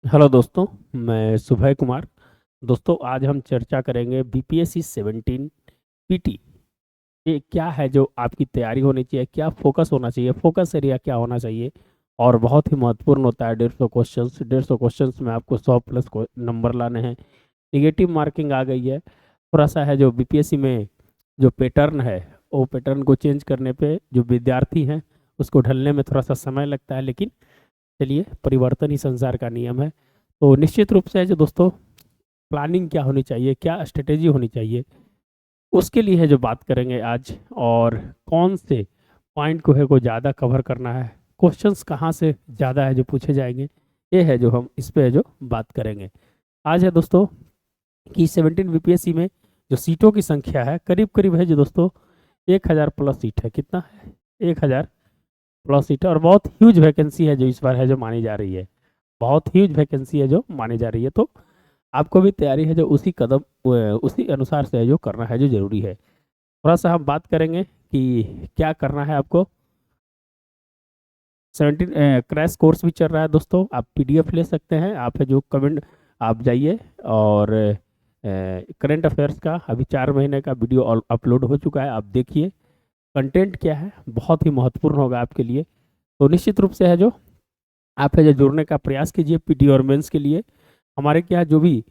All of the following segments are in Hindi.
हेलो दोस्तों, मैं सुभय कुमार। दोस्तों, आज हम चर्चा करेंगे बीपीएससी 17 पीटी। ये क्या है जो आपकी तैयारी होनी चाहिए, क्या फोकस होना चाहिए, फोकस एरिया क्या होना चाहिए। और बहुत ही महत्वपूर्ण होता है। 150 क्वेश्चंस में आपको 100+ नंबर लाने हैं। निगेटिव मार्किंग आ गई है। थोड़ा सा है जो बीपीएससी में जो पैटर्न है, वो पैटर्न को चेंज करने पे जो विद्यार्थी हैं उसको ढलने में थोड़ा सा समय लगता है, लेकिन चलिए, परिवर्तन ही संसार का नियम है। तो निश्चित रूप से है जो दोस्तों, प्लानिंग क्या होनी चाहिए, क्या स्ट्रेटेजी होनी चाहिए, उसके लिए है जो बात करेंगे आज। और कौन से पॉइंट को है को ज़्यादा कवर करना है, क्वेश्चंस कहाँ से ज़्यादा है जो पूछे जाएंगे, ये है जो हम इस पे है जो बात करेंगे। आज है दोस्तों कि 17 बीपीएससी में जो सीटों की संख्या है करीब करीब है जो दोस्तों 1000+ सीट है। कितना है? 1000+ सीट है। और बहुत ह्यूज वैकेंसी है जो इस बार है जो मानी जा रही है। बहुत ह्यूज वैकेंसी है जो मानी जा रही है। तो आपको भी तैयारी है जो उसी कदम उसी अनुसार से है जो करना है जो जरूरी है। थोड़ा सा हम बात करेंगे कि क्या करना है आपको। 17 क्रैश कोर्स भी चल रहा है दोस्तों। आप पीडीएफ ले सकते हैं। आप है जो कमेंट, आप जाइए और करंट अफेयर्स का अभी 4 महीने का वीडियो अपलोड हो चुका है, आप देखिए। कंटेंट क्या है, बहुत ही महत्वपूर्ण होगा आपके लिए। तो निश्चित रूप से है जो आप है जो जुड़ने का प्रयास कीजिए पीटी और मेंस के लिए। हमारे क्या जो भी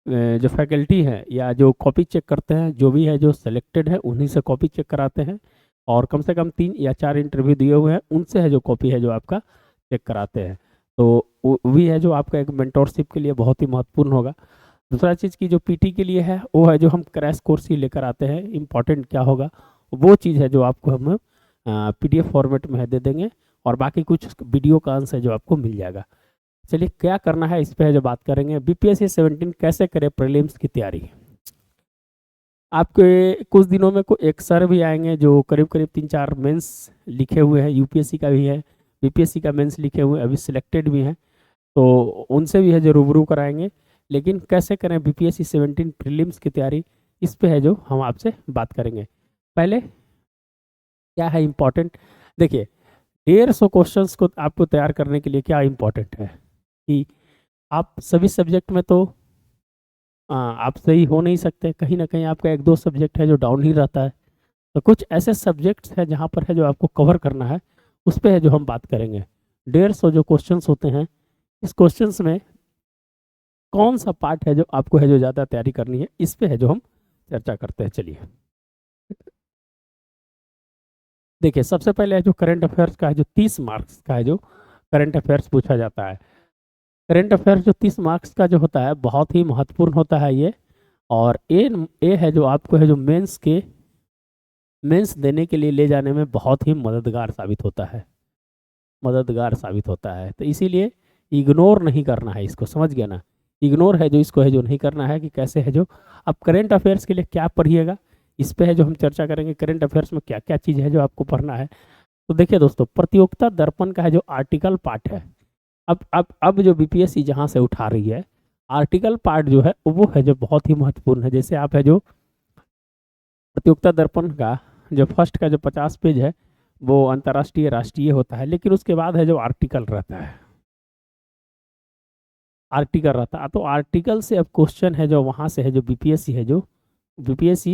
जो फैकल्टी है या जो कॉपी चेक करते हैं, जो भी है जो सिलेक्टेड है उन्हीं से कॉपी चेक कराते हैं। और कम से कम 3 या 4 इंटरव्यू दिए हुए हैं, उनसे है जो कॉपी है जो आपका चेक कराते हैं। तो वो भी है जो आपका एक मेंटोरशिप के लिए बहुत ही महत्वपूर्ण होगा। दूसरा चीज़ की जो पीटी के लिए है वो है जो हम क्रैश कोर्स ही लेकर आते हैं। इम्पॉर्टेंट क्या होगा, वो चीज़ है जो आपको हम पीडीएफ फॉर्मेट में है दे देंगे। और बाकी कुछ वीडियो का अंश है जो आपको मिल जाएगा। चलिए, क्या करना है इस पे है जो बात करेंगे। बीपीएससी 17 कैसे करें प्रीलिम्स की तैयारी। आपके कुछ दिनों में को एक सर भी आएंगे जो करीब करीब 3 4 मेंस लिखे हुए हैं। यूपीएससी का भी है, बीपीएससी का मेंस लिखे हुए हैं, अभी सिलेक्टेड भी हैं। तो उनसे भी है जो रूबरू कराएंगे। लेकिन कैसे करें बीपीएससी 17 प्रीलिम्स की तैयारी, इस पे है जो हम आपसे बात करेंगे। पहले क्या है इम्पोर्टेंट, देखिए। 150 क्वेश्चंस को आपको तैयार करने के लिए क्या इम्पोर्टेंट है कि आप सभी सब्जेक्ट में तो आप सही हो नहीं सकते। कहीं ना कहीं आपका एक दो सब्जेक्ट है जो डाउन ही रहता है। तो कुछ ऐसे सब्जेक्ट्स हैं जहाँ पर है जो आपको कवर करना है, उस पे है जो हम बात करेंगे। 150 जो क्वेश्चंस होते हैं, इस क्वेश्चंस में कौन सा पार्ट है जो आपको है जो ज़्यादा तैयारी करनी है, इस पे है जो हम चर्चा करते हैं। चलिए, देखिए। सबसे पहले है जो करंट अफेयर्स का है जो 30 मार्क्स का है जो करंट अफेयर्स पूछा जाता है। करंट अफेयर्स जो 30 मार्क्स का जो होता है, बहुत ही महत्वपूर्ण होता है ये। और ए है जो आपको है जो मेंस देने के लिए ले जाने में बहुत ही मददगार साबित होता है। तो इसीलिए इग्नोर नहीं करना है इसको, समझ गया ना। इग्नोर है जो इसको है जो नहीं करना है कि कैसे है जो आप करंट अफेयर्स के लिए क्या पढ़िएगा, इस पे है जो हम चर्चा करेंगे। करंट अफेयर्स में क्या क्या चीज़ है जो आपको पढ़ना है। तो देखिए दोस्तों, प्रतियोगिता दर्पण का है जो आर्टिकल पार्ट है। अब जो बीपीएससी जहाँ से उठा रही है, आर्टिकल पार्ट जो है वो है जो बहुत ही महत्वपूर्ण है। जैसे आप है जो प्रतियोगिता दर्पण का जो फर्स्ट का जो 50 पेज है, वो अंतर्राष्ट्रीय राष्ट्रीय होता है। लेकिन उसके बाद है जो आर्टिकल रहता है, तो आर्टिकल से अब क्वेश्चन है जो वहाँ से है जो बीपीएससी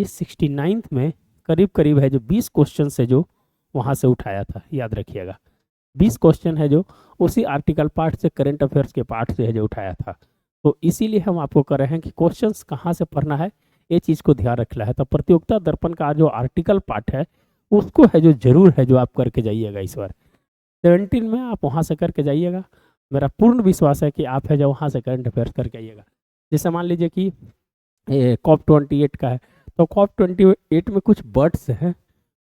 69th में करीब करीब है जो 20 क्वेश्चन है जो वहाँ से उठाया था, याद रखिएगा। 20 क्वेश्चन है जो उसी आर्टिकल पार्ट से, करंट अफेयर्स के पार्ट से है जो उठाया था। तो इसीलिए हम आपको कर रहे हैं कि क्वेश्चंस कहाँ से पढ़ना है, ये चीज़ को ध्यान रखना है। तो प्रतियोगिता दर्पण का जो आर्टिकल पार्ट है, उसको है जो जरूर है जो आप करके जाइएगा इस बार। 17 में आप वहाँ से करके जाइएगा। मेरा पूर्ण विश्वास है कि आप है जो वहाँ से करंट अफेयर्स करके आइएगा। जैसे मान लीजिए कि COP 28 का है, तो COP 28 में कुछ बर्ड्स हैं,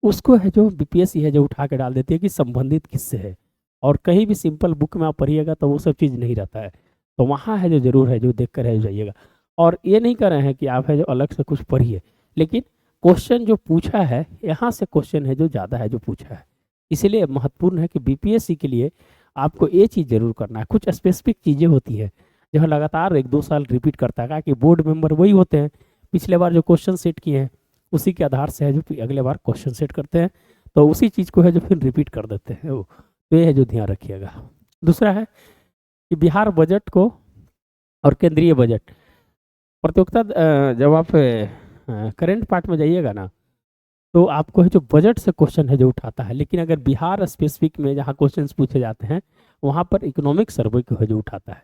उसको है जो बीपीएससी है जो उठा के डाल देती है कि संबंधित किससे है। और कहीं भी सिंपल बुक में आप पढ़िएगा तो वो सब चीज़ नहीं रहता है। तो वहाँ है जो जरूर है जो देख कर है जाइएगा। और ये नहीं कर रहे हैं कि आप है जो अलग से कुछ पढ़िए, लेकिन क्वेश्चन जो पूछा है, यहाँ से क्वेश्चन है जो ज़्यादा है जो पूछा है। इसीलिए महत्वपूर्ण है कि बीपीएससी के लिए आपको ये चीज़ जरूर करना है। कुछ स्पेसिफिक चीज़ें होती है जो लगातार 1 2 साल रिपीट करता है कि बोर्ड मेंबर वही होते हैं, पिछले बार जो क्वेश्चन सेट किए हैं उसी के आधार से है जो अगले बार क्वेश्चन सेट करते हैं। तो उसी चीज़ को है जो फिर रिपीट कर देते हैं वो। तो ये है जो ध्यान रखिएगा। दूसरा है कि बिहार बजट को और केंद्रीय बजट प्रतियोगिता जब आप करंट पार्ट में जाइएगा ना, तो आपको है जो बजट से क्वेश्चन है जो उठाता है, लेकिन अगर बिहार स्पेसिफिक में जहाँ क्वेश्चंस पूछे जाते हैं वहाँ पर इकोनॉमिक सर्वे को है जो उठाता है।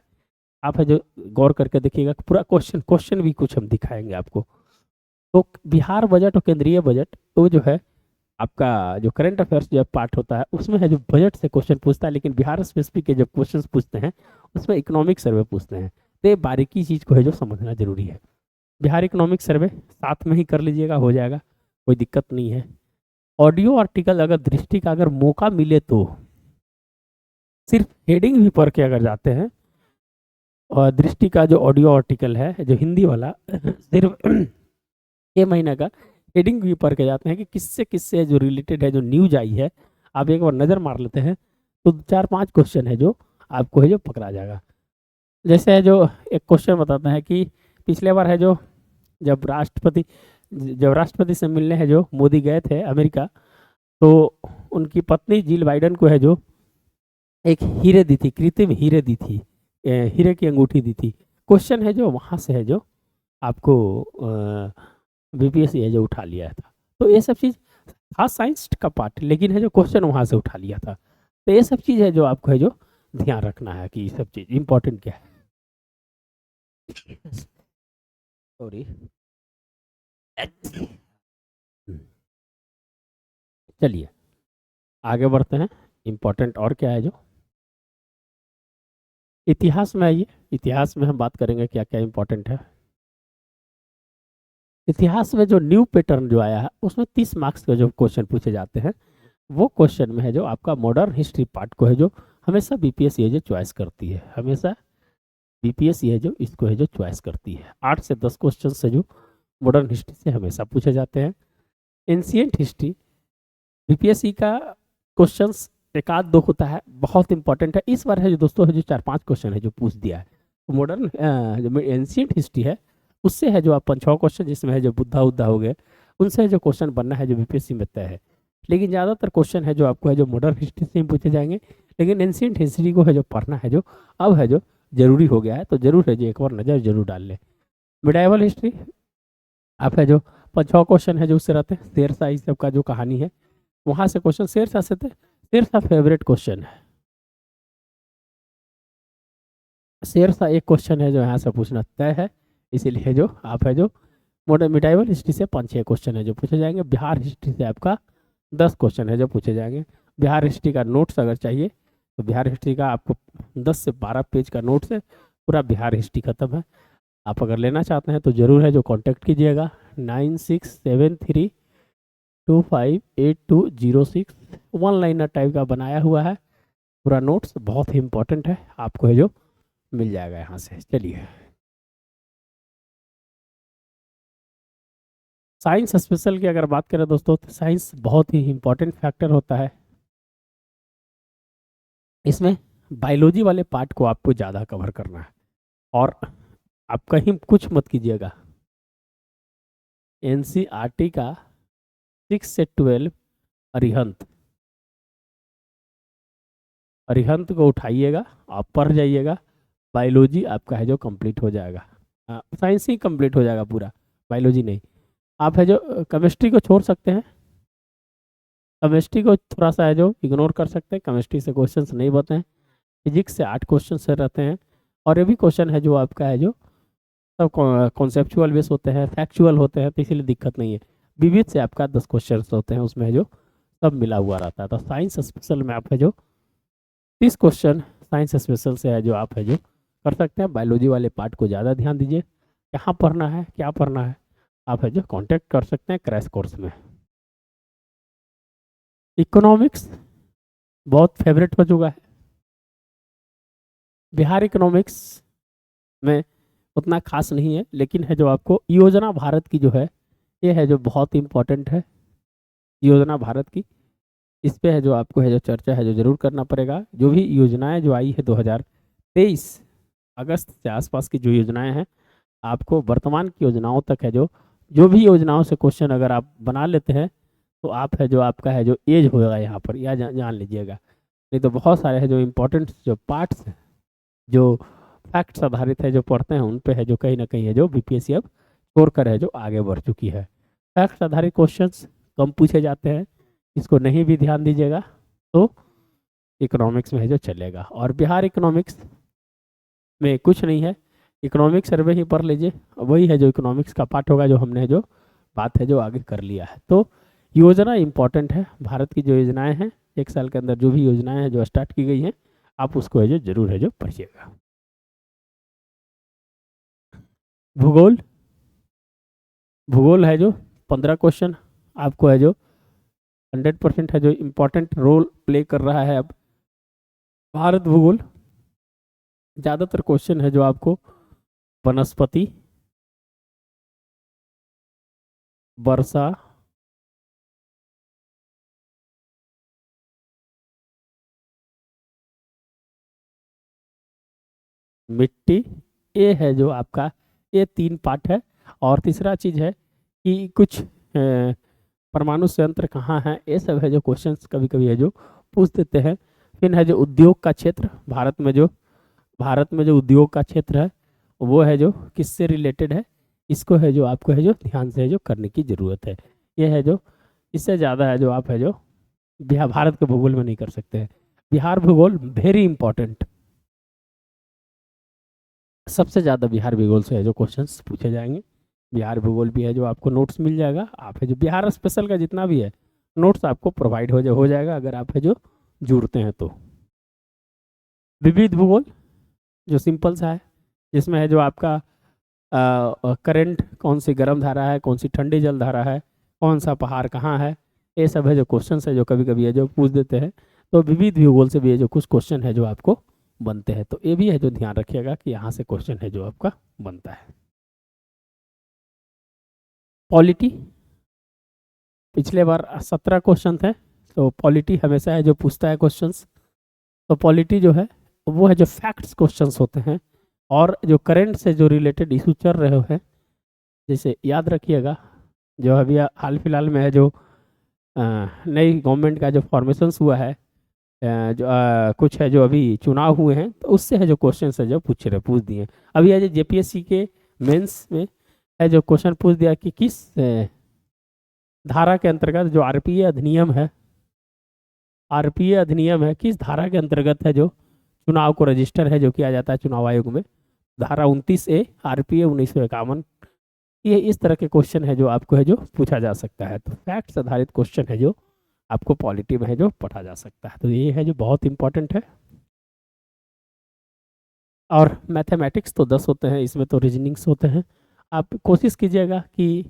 आप है जो गौर करके देखिएगा, पूरा क्वेश्चन क्वेश्चन भी कुछ हम दिखाएंगे आपको। तो बिहार बजट और केंद्रीय बजट तो जो है आपका जो करंट अफेयर्स जो पार्ट होता है उसमें है जो बजट से क्वेश्चन पूछता है, लेकिन बिहार स्पेसिफिक के जब क्वेश्चन पूछते हैं उसमें इकोनॉमिक सर्वे पूछते हैं। तो ये बारीकी चीज़ को है जो समझना जरूरी है। बिहार इकोनॉमिक सर्वे साथ में ही कर लीजिएगा, हो जाएगा, कोई दिक्कत नहीं है। ऑडियो आर्टिकल अगर दृष्टि का अगर मौका मिले तो सिर्फ हेडिंग भी पढ़ के अगर जाते हैं, और दृष्टि का जो ऑडियो आर्टिकल है जो हिंदी वाला सिर्फ 6 महीने का हेडिंग भी पढ़ के जाते हैं कि किससे जो रिलेटेड है जो न्यूज आई है, आप एक बार नज़र मार लेते हैं तो 4-5 क्वेश्चन है जो आपको है जो पकड़ा जाएगा। जैसे है जो एक क्वेश्चन बताते हैं कि पिछले बार है जो जब राष्ट्रपति से मिलने है जो मोदी गए थे अमेरिका, तो उनकी पत्नी जिल बाइडन को है जो एक हीरे दी थी, कृत्रिम हीरे दी थी, हीरे की अंगूठी दी थी। क्वेश्चन है जो वहाँ से है जो आपको बीपीएससी है जो उठा लिया था। तो ये सब चीज़ था साइंस का पार्ट, लेकिन है जो क्वेश्चन वहाँ से उठा लिया था। तो ये सब चीज़ है जो आपको है जो ध्यान रखना है कि ये सब चीज़ इंपॉर्टेंट क्या है। सॉरी, चलिए आगे बढ़ते हैं। इंपॉर्टेंट और क्या है जो इतिहास में आइए, इतिहास में हम बात करेंगे क्या क्या इंपॉर्टेंट है। इतिहास में जो न्यू पैटर्न जो आया है उसमें 30 मार्क्स के जो क्वेश्चन पूछे जाते हैं, वो क्वेश्चन में है जो आपका मॉडर्न हिस्ट्री पार्ट को है जो हमेशा बीपीएससी है जो चॉइस करती है, हमेशा बीपीएससी है जो इसको है जो चॉइस करती है। 8 से 10 क्वेश्चन से जो मॉडर्न हिस्ट्री से हमेशा पूछे जाते हैं। एंशियंट हिस्ट्री बीपीएससी का क्वेश्चंस एक आध दो होता है, बहुत इंपॉर्टेंट है। इस बार है जो दोस्तों है जो 4-5 क्वेश्चन है जो पूछ दिया है। तो मॉडर्न जो एंशियंट हिस्ट्री है उससे है जो आप 5-6 क्वेश्चन जिसमें है जो बुद्धा उद्धा हो गए, उनसे जो क्वेश्चन बनना है जो बीपीएससी में तय है। लेकिन ज़्यादातर क्वेश्चन है जो आपको है जो मॉडर्न हिस्ट्री से ही पूछे जाएंगे, लेकिन एंशियंट हिस्ट्री को है जो पढ़ना है जो अब है जो जरूरी हो गया है, तो जरूर है जो एक बार नज़र जरूर डाल लें। मिडाइवल हिस्ट्री आप है जो 5-6 क्वेश्चन है जो उससे रहते हैं। शेरशाह इस सब का जो कहानी है वहाँ से क्वेश्चन शेरशाह से थे। शेरशाह फेवरेट क्वेश्चन है, शेरशाह एक क्वेश्चन है जो यहाँ से पूछना तय है, इसीलिए जो आप है जो मॉडर्न मिडाइवल हिस्ट्री से 5-6 क्वेश्चन है जो पूछे जाएंगे। बिहार हिस्ट्री से आपका 10 क्वेश्चन है जो पूछे जाएंगे। बिहार हिस्ट्री का नोट्स अगर चाहिए तो बिहार हिस्ट्री का आपको 10 से 12 पेज का नोट्स है, पूरा बिहार हिस्ट्री खत्म है। आप अगर लेना चाहते हैं तो ज़रूर है जो कांटेक्ट कीजिएगा 9673258206। वन लाइनर टाइप का बनाया हुआ है, पूरा नोट्स बहुत ही इंपॉर्टेंट है, आपको है जो मिल जाएगा यहाँ से। चलिए साइंस स्पेशल की अगर बात करें दोस्तों, तो साइंस बहुत ही इंपॉर्टेंट फैक्टर होता है। इसमें बायोलॉजी वाले पार्ट को आपको ज़्यादा कवर करना है, और आप कहीं कुछ मत कीजिएगा। एनसीईआरटी का 6 से 12 अरिहंत अरिहंत को उठाइएगा, आप पढ़ जाइएगा, बायोलॉजी आपका है जो कंप्लीट हो जाएगा। साइंस ही कंप्लीट हो जाएगा पूरा, बायोलॉजी नहीं। आप है जो केमिस्ट्री को छोड़ सकते हैं, केमिस्ट्री को थोड़ा सा है जो इग्नोर कर सकते हैं, केमिस्ट्री से क्वेश्चंस नहीं बनते हैं। फिजिक्स से 8 क्वेश्चन से रहते हैं, और ये भी क्वेश्चन है जो आपका है जो सब कॉन्सेप्चुअल बेस होते हैं, फैक्चुअल होते हैं, तो इसीलिए दिक्कत नहीं है। विविध से आपका 10 क्वेश्चन होते हैं, उसमें है जो सब मिला हुआ रहता है। तो साइंस स्पेशल में आप है जो 30 क्वेश्चन साइंस स्पेशल से है जो आप है जो कर सकते हैं। बायोलॉजी वाले पार्ट को ज़्यादा ध्यान दीजिए, कहाँ पढ़ना है क्या पढ़ना है, आप है जो कांटेक्ट कर सकते हैं क्रैश कोर्स में। इकोनॉमिक्स बहुत फेवरेट हो चुका है। बिहार इकोनॉमिक्स में उतना खास नहीं है, लेकिन है जो आपको योजना भारत की जो है ये है जो बहुत इंपॉर्टेंट है। योजना भारत की, इस पे है जो आपको है जो चर्चा है जो जरूर करना पड़ेगा। जो भी योजनाएं जो आई है 2023 अगस्त से आसपास की जो योजनाएं हैं, आपको वर्तमान की योजनाओं तक है जो भी योजनाओं से क्वेश्चन अगर आप बना लेते हैं तो आप है जो आपका है जो एज होगा यहाँ पर, या जान लीजिएगा। नहीं तो बहुत सारे है जो इम्पोर्टेंट जो पार्ट्स जो फैक्ट्स आधारित है जो पढ़ते हैं उन पे है जो कहीं ना कहीं है जो बीपीएससी अब छोड़ कर है जो आगे बढ़ चुकी है। फैक्ट्स आधारित क्वेश्चंस कम पूछे जाते हैं, इसको नहीं भी ध्यान दीजिएगा तो इकोनॉमिक्स में है जो चलेगा। और बिहार इकोनॉमिक्स में कुछ नहीं है, इकोनॉमिक सर्वे ही पढ़ लीजिए, वही है जो इकोनॉमिक्स का पार्ट होगा जो हमने जो बात है जो आगे कर लिया है। तो योजना इंपॉर्टेंट है, भारत की जो योजनाएं हैं एक साल के अंदर जो भी योजनाएं हैं जो स्टार्ट की गई हैं आप उसको है जो जरूर है जो पढ़िएगा। भूगोल, भूगोल है जो 15 क्वेश्चन आपको है जो 100% है जो इम्पोर्टेंट रोल प्ले कर रहा है अब भारत भूगोल। ज़्यादातर क्वेश्चन है जो आपको वनस्पति, वर्षा, मिट्टी, ये है जो आपका, ये 3 पार्ट है। और तीसरा चीज है कि कुछ परमाणु संयंत्र कहाँ है, ये सब है जो क्वेश्चंस कभी कभी है जो पूछ देते हैं। फिर है जो उद्योग का क्षेत्र, भारत में जो उद्योग का क्षेत्र है वो है जो किससे रिलेटेड है, इसको है जो आपको है जो ध्यान से है जो करने की जरूरत है। ये है जो, इससे ज़्यादा है जो आप है जो बिहार भारत के भूगोल में नहीं कर सकते हैं। बिहार भूगोल वेरी इंपॉर्टेंट, सबसे ज़्यादा बिहार भूगोल से है जो क्वेश्चंस पूछे जाएंगे। बिहार भूगोल भी है जो आपको नोट्स मिल जाएगा, आप है जो बिहार स्पेशल का जितना भी है नोट्स आपको प्रोवाइड हो जाएगा अगर आप है जो जुड़ते हैं तो। विविध भूगोल जो सिंपल सा है, जिसमें है जो आपका करंट कौन सी गर्म धारा है, कौन सी ठंडी जल धारा है, कौन सा पहाड़ कहाँ है, ये सब है जो क्वेश्चन है जो कभी कभी है जो पूछ देते हैं। तो विविध भूगोल से भी है जो कुछ क्वेश्चन है जो आपको बनते हैं, तो ये भी है जो ध्यान रखिएगा कि यहाँ से क्वेश्चन है जो आपका बनता है। पॉलिटी, पिछले बार 17 क्वेश्चन थे, तो पॉलिटी हमेशा है जो पूछता है क्वेश्चंस। तो पॉलिटी जो है वो है जो फैक्ट्स क्वेश्चंस होते हैं और जो करंट से जो रिलेटेड इशू चल रहे हैं। जैसे याद रखिएगा जो अभी हाल फिलहाल में है जो नई गवर्नमेंट का जो फॉर्मेशंस हुआ है, जो कुछ है जो अभी चुनाव हुए हैं तो उससे है जो क्वेश्चन है जो पूछ दिए। अभी है जो जेपीएससी के मेंस में है जो क्वेश्चन पूछ दिया कि किस धारा के अंतर्गत जो आरपीए अधिनियम है किस धारा के अंतर्गत है जो चुनाव को रजिस्टर है जो किया जाता है चुनाव आयोग में। धारा 29A आरपीए 1951। ये इस तरह के क्वेश्चन है जो आपको है जो पूछा जा सकता है। तो फैक्ट्स आधारित क्वेश्चन है जो आपको पॉलिटी में है जो पढ़ा जा सकता है, तो ये है जो बहुत इंपॉर्टेंट है। और मैथमेटिक्स तो 10 होते हैं, इसमें तो रीजनिंग्स होते हैं। आप कोशिश कीजिएगा कि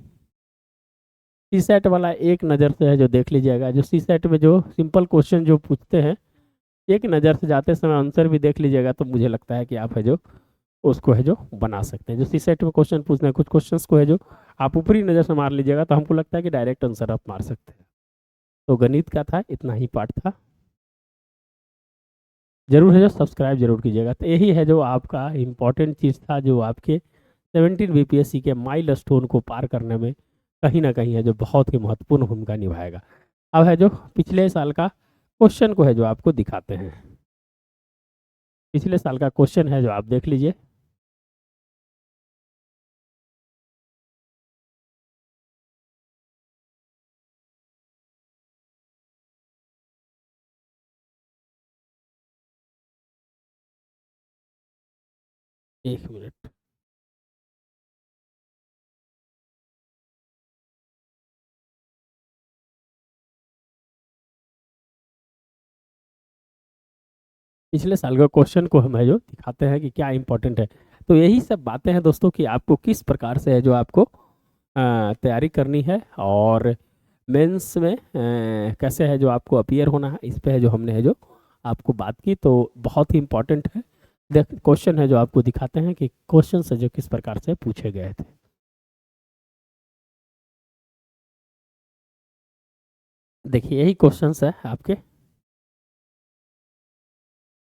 सी सेट वाला एक नज़र से है जो देख लीजिएगा, जो सी सेट में जो सिंपल क्वेश्चन जो पूछते हैं एक नज़र से जाते समय आंसर भी देख लीजिएगा, तो मुझे लगता है कि आप है जो उसको है जो बना सकते हैं। जो सी सेट में क्वेश्चन पूछते हैं कुछ क्वेश्चंस को है जो आप ऊपरी नज़र से मार लीजिएगा तो हमको लगता है कि डायरेक्ट आंसर आप मार सकते हैं। तो गणित का था इतना ही पार्ट था, जरूर है जो सब्सक्राइब जरूर कीजिएगा। तो यही है जो आपका इम्पोर्टेंट चीज़ था जो आपके 17 बीपीएससी के माइल स्टोन को पार करने में कहीं ना कहीं है जो बहुत ही महत्वपूर्ण भूमिका निभाएगा। अब है जो पिछले साल का क्वेश्चन को है जो आपको दिखाते हैं। पिछले साल का क्वेश्चन है जो आप देख लीजिए। एक मिनट, पिछले साल का क्वेश्चन को हम है जो दिखाते हैं कि क्या इंपॉर्टेंट है। तो यही सब बातें हैं दोस्तों कि आपको किस प्रकार से है जो आपको तैयारी करनी है और मेंस में कैसे है जो आपको अपीयर होना है, इस पे है जो हमने है जो आपको बात की। तो बहुत ही इंपॉर्टेंट है। देख क्वेश्चन है जो आपको दिखाते हैं कि क्वेश्चन से जो किस प्रकार से पूछे गए थे। देखिए यही क्वेश्चंस है आपके,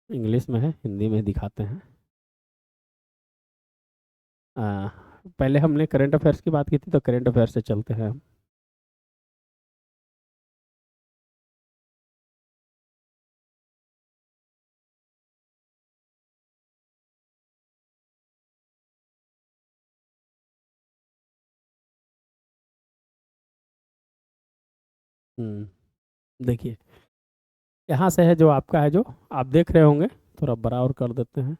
इंग्लिश में है हिंदी में दिखाते हैं। आ, पहले हमने करंट अफेयर्स की बात की थी तो करंट अफेयर्स से चलते हैं हम। देखिए यहाँ से है जो आपका है जो आप देख रहे होंगे, थोड़ा बड़ा और कर देते हैं।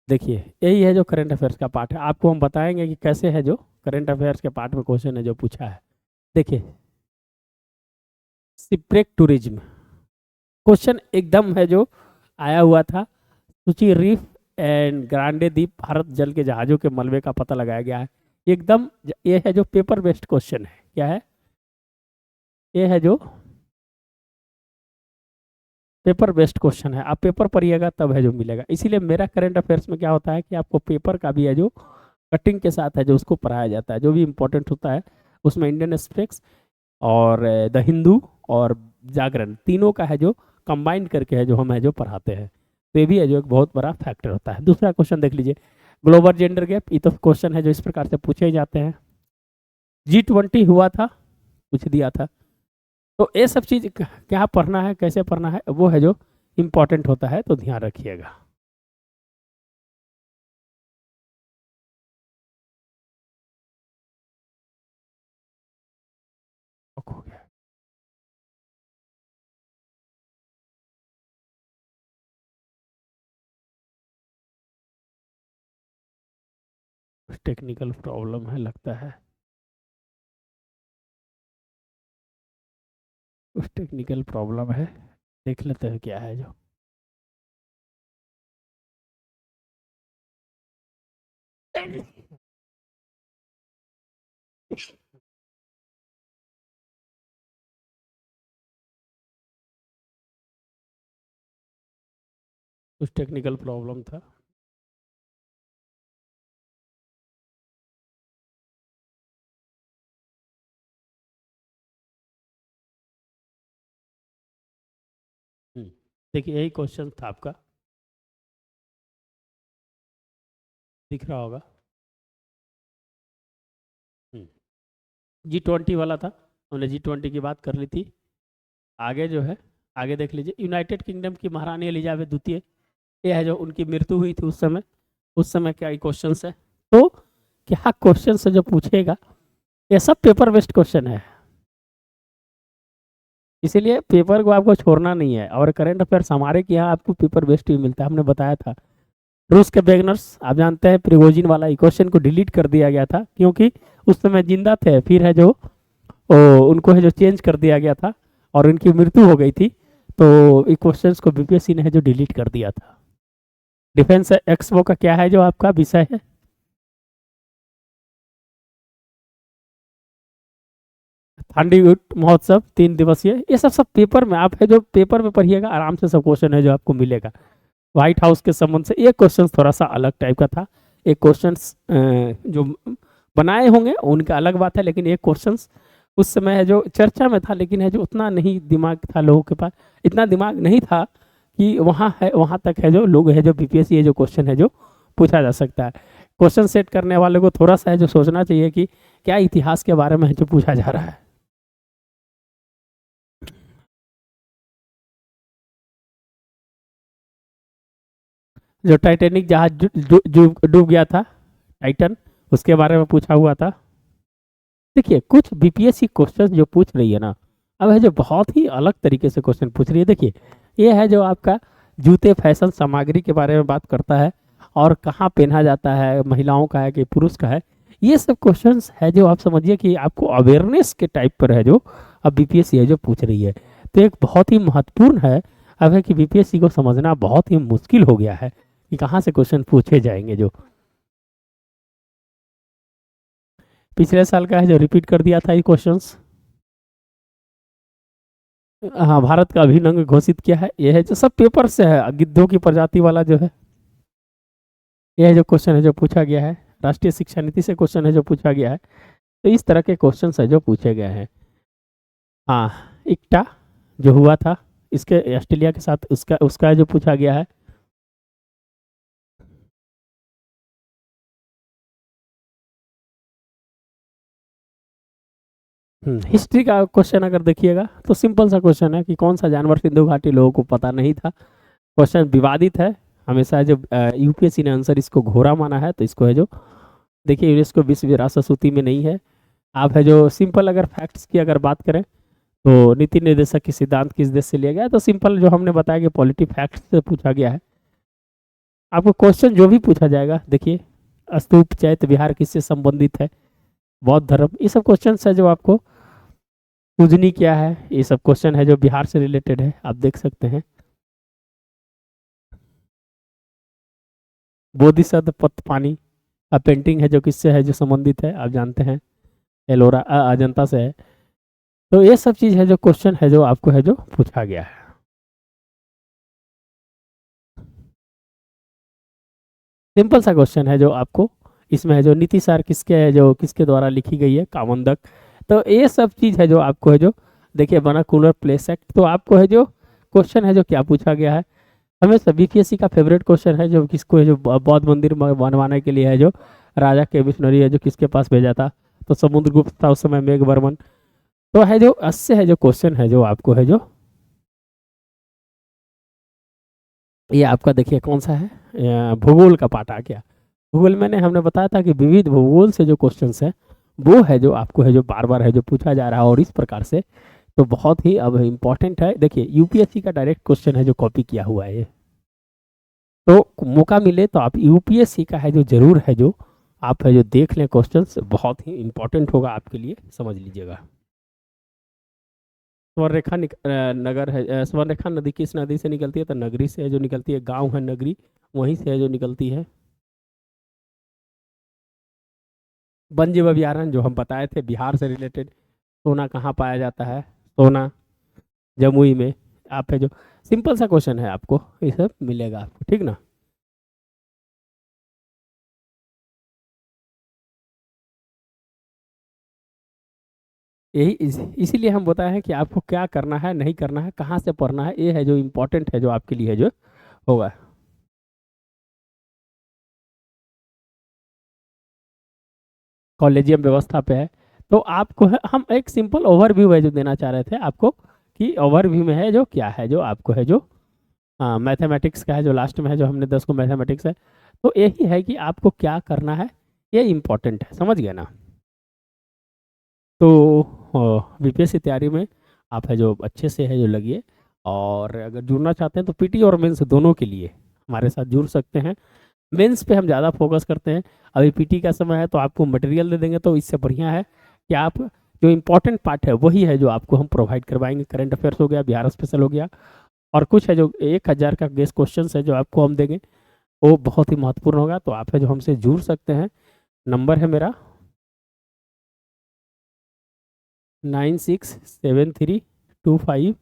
देखिए यही है जो करंट अफेयर्स का पार्ट है, आपको हम बताएंगे कि कैसे है जो करंट अफेयर्स के पार्ट में क्वेश्चन है जो पूछा है। देखिए शिपरेक टूरिज्म क्वेश्चन एकदम है जो आया हुआ था। सूची रीफ एंड ग्रांडे द्वीप भारत जल के जहाजों के मलबे का पता लगाया गया है। एकदम ये है जो पेपर बेस्ड क्वेश्चन है। क्या है ये है जो पेपर बेस्ड क्वेश्चन है, आप पेपर पढ़िएगा तब है जो मिलेगा। इसीलिए मेरा करंट अफेयर्स में क्या होता है कि आपको पेपर का भी है जो कटिंग के साथ है जो उसको पढ़ाया जाता है, जो भी इंपॉर्टेंट होता है उसमें इंडियन एक्सप्रेस और द हिंदू और जागरण तीनों का है जो कंबाइंड करके है जो हम है जो पढ़ाते हैं। तो ये भी है जो एक बहुत बड़ा फैक्टर होता है। दूसरा क्वेश्चन देख लीजिए, ग्लोबल जेंडर गैप, ये तो क्वेश्चन है जो इस प्रकार से पूछे ही जाते हैं। G20 हुआ था, पूछ दिया था। तो ये सब चीज क्या पढ़ना है, कैसे पढ़ना है, वो है जो इम्पोर्टेंट होता है, तो ध्यान रखिएगा। हो गया कुछ टेक्निकल प्रॉब्लम है लगता है, कुछ टेक्निकल प्रॉब्लम है, देख लेते हैं क्या है जो। कुछ टेक्निकल प्रॉब्लम था। देखिए यही क्वेश्चन था आपका, दिख रहा होगा। G20 वाला था, हमने G20 की बात कर ली थी। आगे जो है, आगे देख लीजिए, यूनाइटेड किंगडम की महारानी एलिजाबेथ द्वितीय, ये है जो उनकी मृत्यु हुई थी उस समय क्या क्वेश्चन है। तो क्या क्वेश्चन से जो पूछेगा, ये सब पेपर बेस्ड क्वेश्चन है, इसीलिए पेपर को आपको छोड़ना नहीं है। और करंट अफेयर्स हमारे के यहाँ आपको पेपर बेस्ड भी मिलता है। हमने बताया था रूस के वैगनर्स, आप जानते हैं प्रिगोजिन वाला क्वेश्चन को डिलीट कर दिया गया था क्योंकि उस समय जिंदा थे, फिर है जो उनको है जो चेंज कर दिया गया था और उनकी मृत्यु हो गई थी, तो इस क्वेश्चन को बीपीएससी ने है जो डिलीट कर दिया था। डिफेंस एक्सपो का क्या है जो आपका विषय है, दांडी महोत्सव 3 दिवसीय, ये सब पेपर में आप है जो पेपर में पढ़िएगा आराम से, सब क्वेश्चन है जो आपको मिलेगा। व्हाइट हाउस के संबंध से एक क्वेश्चन थोड़ा सा अलग टाइप का था, एक क्वेश्चन जो बनाए होंगे उनका अलग बात है, लेकिन एक क्वेश्चन उस समय है जो चर्चा में था, लेकिन है जो उतना नहीं दिमाग था लोगों के पास, इतना दिमाग नहीं था कि वहाँ तक है जो लोग है जो बीपीएससी जो क्वेश्चन है जो पूछा जा सकता है। क्वेश्चन सेट करने वाले को थोड़ा सा है जो सोचना चाहिए कि क्या इतिहास के बारे में है जो पूछा जा रहा है। जो टाइटेनिक जहाज डूब गया था, टाइटन, उसके बारे में पूछा हुआ था। देखिए कुछ बीपीएससी क्वेश्चन जो पूछ रही है ना, अब है जो बहुत ही अलग तरीके से क्वेश्चन पूछ रही है। देखिए ये है जो आपका जूते फैशन सामग्री के बारे में बात करता है, और कहाँ पहना जाता है, महिलाओं का है कि पुरुष का है, ये सब क्वेश्चंस है जो आप समझिए कि आपको अवेयरनेस के टाइप पर है जो अब बीपीएससी है जो पूछ रही है। तो एक बहुत ही महत्वपूर्ण है अब है कि बीपीएससी को समझना बहुत ही मुश्किल हो गया है कि कहाँ से क्वेश्चन पूछे जाएंगे। जो पिछले साल का है जो रिपीट कर दिया था ये क्वेश्चंस। हाँ, भारत का अभिन्न अंग घोषित किया है, यह है जो सब पेपर से है, गिद्धों की प्रजाति वाला जो है, यह जो क्वेश्चन है जो पूछा गया है, राष्ट्रीय शिक्षा नीति से क्वेश्चन है जो पूछा गया है। तो इस तरह के क्वेश्चन है जो पूछे गए हैं। हाँ, इक्टा जो हुआ था इसके ऑस्ट्रेलिया के साथ, उसका उसका जो पूछा गया है। हिस्ट्री का क्वेश्चन अगर देखिएगा तो सिंपल सा क्वेश्चन है कि कौन सा जानवर सिंधु घाटी लोगों को पता नहीं था। क्वेश्चन विवादित है हमेशा, जब यूपीएससी ने आंसर इसको घोरा माना है, तो इसको है जो देखिए यूनेस्को विश्व विरासत सूची में नहीं है, आप है जो सिंपल अगर फैक्ट्स की अगर बात करें तो नीति निर्देशक की सिद्धांत किस देश से लिया गया है, तो सिंपल जो हमने बताया कि पॉलिटी फैक्ट्स से पूछा गया है। आपको क्वेश्चन जो भी पूछा जाएगा, देखिए स्तूप चैत्य विहार किससे संबंधित है, बौद्ध धर्म, ये सब क्वेश्चन है जो आपको, पूजनी क्या है, ये सब क्वेश्चन है जो बिहार से रिलेटेड है, आप देख सकते हैं। बोधिसत्व पथ पानी का पेंटिंग है जो किससे है जो संबंधित है, आप जानते हैं एलोरा अजंता से है। तो ये सब चीज है जो क्वेश्चन है जो आपको है जो पूछा गया है। सिंपल सा क्वेश्चन है जो आपको इसमें है जो नीति सार किसके है जो किसके द्वारा लिखी गई है, कामोदक। तो ये सब चीज है जो आपको है जो, देखिए वर्नाकुलर प्लेस एक्ट। तो आपको है जो क्वेश्चन है जो क्या पूछा गया है, हमेशा बीपीएससी का फेवरेट क्वेश्चन है जो किसको है जो बौद्ध मंदिर बनवाने के लिए है जो राजा के मिशनरी है जो किसके पास भेजा था, तो समुद्रगुप्त था उस समय, मेघवर्मन। तो है जो इससे है जो क्वेश्चन है जो आपको है जो, ये आपका देखिए कौन सा है, भूगोल का पार्ट आ गया। भूगोल मैंने हमने बताया था कि विविध भूगोल से जो क्वेश्चंस है वो है जो आपको है जो बार बार है जो पूछा जा रहा है, और इस प्रकार से तो बहुत ही अब इम्पोर्टेंट है। देखिए यूपीएससी का डायरेक्ट क्वेश्चन है जो कॉपी किया हुआ है ये, तो मौका मिले तो आप यूपीएससी का है जो जरूर है जो आप है जो देख लें, क्वेश्चंस बहुत ही इंपॉर्टेंट होगा आपके लिए, समझ लीजिएगा। स्वर्णरेखा नगर है, स्वर्णरेखा नदी किस नदी से निकलती है, तो नगरी से है जो निकलती है, गांव है नगरी, वहीं से है जो निकलती है। वन जीव अभयारण्य जो हम बताए थे बिहार से रिलेटेड, सोना कहाँ पाया जाता है, सोना जमुई में। आप है जो सिंपल सा क्वेश्चन है, आपको ये सब मिलेगा आपको, ठीक ना। यही इसीलिए हम बताए हैं कि आपको क्या करना है नहीं करना है, कहाँ से पढ़ना है, ये है जो इम्पोर्टेंट है जो आपके लिए है जो होगा। कॉलेजियम व्यवस्था पे है। तो आपको है, हम एक सिंपल ओवरव्यू है जो देना चाह रहे थे आपको, कि ओवरव्यू में है जो क्या है जो आपको है जो मैथमेटिक्स का है जो लास्ट में है जो हमने 10 को मैथमेटिक्स है। तो यही है कि आपको क्या करना है, ये इम्पोर्टेंट है, समझ गए ना। तो बीपीएससी तैयारी में आप है जो अच्छे से है जो लगिए, और अगर जुड़ना चाहते हैं तो पीटी और मेंस दोनों के लिए हमारे साथ जुड़ सकते हैं। मेंस पे हम ज़्यादा फोकस करते हैं, अभी पीटी का समय है तो आपको मटेरियल दे देंगे, तो इससे बढ़िया है कि आप जो इम्पोर्टेंट पार्ट है वही है जो आपको हम प्रोवाइड करवाएंगे। करंट अफेयर्स हो गया, बिहार स्पेशल हो गया, और कुछ है जो 1000 का गेस्ट क्वेश्चन है जो आपको हम देंगे, वो बहुत ही महत्वपूर्ण होगा। तो आप है जो हमसे जुड़ सकते हैं। नंबर है मेरा 967325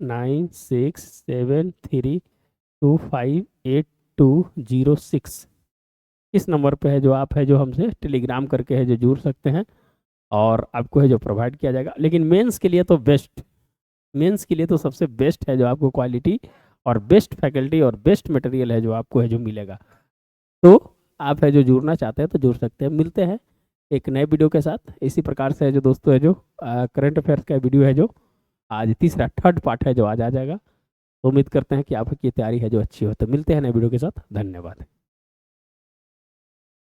9673258206। इस नंबर पे है जो आप है जो हमसे टेलीग्राम करके है जो जुड़ सकते हैं, और आपको है जो प्रोवाइड किया जाएगा। लेकिन मेंस के लिए तो बेस्ट, मेंस के लिए तो सबसे बेस्ट है जो आपको क्वालिटी और बेस्ट फैकल्टी और बेस्ट मटेरियल है जो आपको है जो मिलेगा। तो आप है जो जुड़ना चाहते हैं तो जुड़ सकते हैं। मिलते हैं एक नए वीडियो के साथ इसी प्रकार से है जो दोस्तों है जो करंट अफेयर्स का वीडियो है जो आज तीसरा थर्ड पार्ट है जो आज आ जाएगा। तो उम्मीद करते हैं कि आपकी तैयारी है जो अच्छी हो। तो मिलते हैं नए वीडियो के साथ, धन्यवाद।